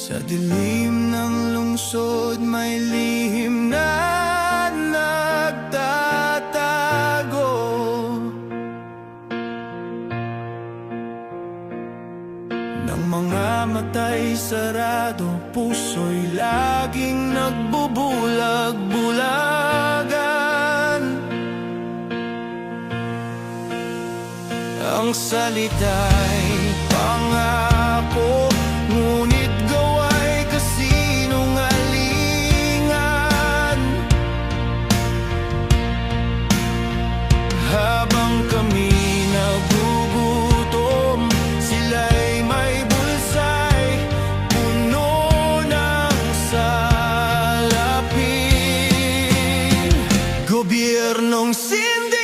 Sa dilim ng lungsod may lihim na nagtatago. Ng mga mata'y sarado, puso'y laging nagbubulag-bulagan. Ang salita'y pangako, ngunit gawa'y kasinungalingan. Habang kami nagugutom, sila'y may bulsay, puno ng salapin. Gobyernong sindi